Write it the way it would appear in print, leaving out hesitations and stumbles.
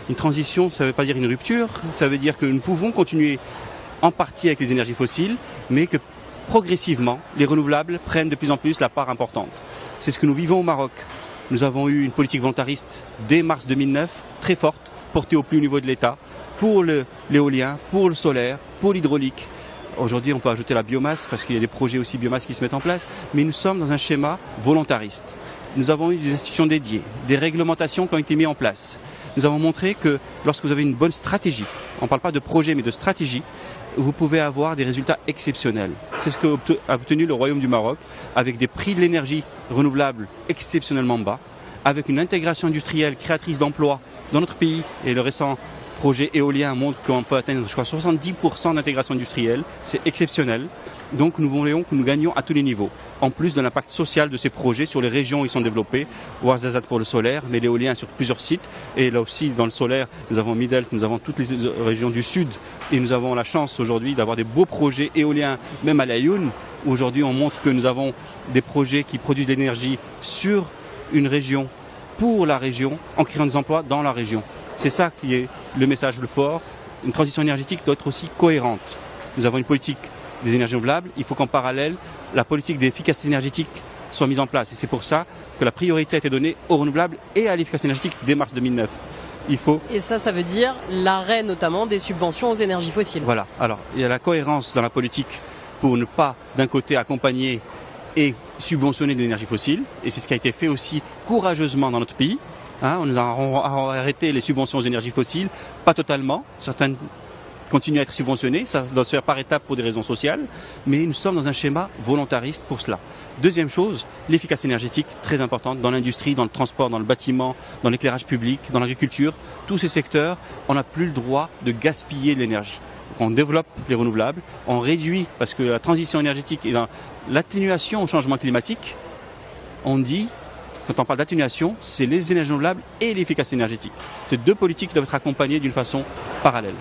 Une transition, ça ne veut pas dire une rupture, ça veut dire que nous pouvons continuer en partie avec les énergies fossiles, mais que progressivement, les renouvelables prennent de plus en plus la part importante. C'est ce que nous vivons au Maroc. Nous avons eu une politique volontariste dès mars 2009, très forte, portée au plus haut niveau de l'État, pour l'éolien, pour le solaire, pour l'hydraulique. Aujourd'hui, on peut ajouter la biomasse, parce qu'il y a des projets aussi biomasse qui se mettent en place, mais nous sommes dans un schéma volontariste. Nous avons eu des institutions dédiées, des réglementations qui ont été mises en place. Nous avons montré que lorsque vous avez une bonne stratégie, on ne parle pas de projet mais de stratégie, vous pouvez avoir des résultats exceptionnels. C'est ce qu'a obtenu le Royaume du Maroc avec des prix de l'énergie renouvelable exceptionnellement bas, avec une intégration industrielle créatrice d'emplois dans notre pays et le récent projet éolien montre qu'on peut atteindre, je crois, 70% d'intégration industrielle. C'est exceptionnel. Donc nous voulons que nous gagnions à tous les niveaux. En plus de l'impact social de ces projets sur les régions où ils sont développés, Ouarzazate pour le solaire, mais l'éolien sur plusieurs sites. Et là aussi, dans le solaire, nous avons Midelt, nous avons toutes les régions du sud. Et nous avons la chance aujourd'hui d'avoir des beaux projets éoliens, même à l'Aïoun. Aujourd'hui, on montre que nous avons des projets qui produisent de l'énergie sur une région, pour la région, en créant des emplois dans la région. C'est ça qui est le message le fort. Une transition énergétique doit être aussi cohérente. Nous avons une politique des énergies renouvelables. Il faut qu'en parallèle, la politique d'efficacité énergétique soit mise en place. Et c'est pour ça que la priorité a été donnée aux renouvelables et à l'efficacité énergétique dès mars 2009. Et ça veut dire l'arrêt notamment des subventions aux énergies fossiles. Voilà. Alors, il y a la cohérence dans la politique pour ne pas, d'un côté, accompagner et subventionner de l'énergie fossile. Et c'est ce qui a été fait aussi courageusement dans notre pays. On a arrêté les subventions aux énergies fossiles, pas totalement. Certaines continuent à être subventionnées, ça doit se faire par étapes pour des raisons sociales, mais nous sommes dans un schéma volontariste pour cela. Deuxième chose, l'efficacité énergétique, très importante dans l'industrie, dans le transport, dans le bâtiment, dans l'éclairage public, dans l'agriculture. Tous ces secteurs, on n'a plus le droit de gaspiller de l'énergie. On développe les renouvelables, on réduit, parce que la transition énergétique et dans l'atténuation au changement climatique, on dit, quand on parle d'atténuation, c'est les énergies renouvelables et l'efficacité énergétique. Ces deux politiques doivent être accompagnées d'une façon parallèle.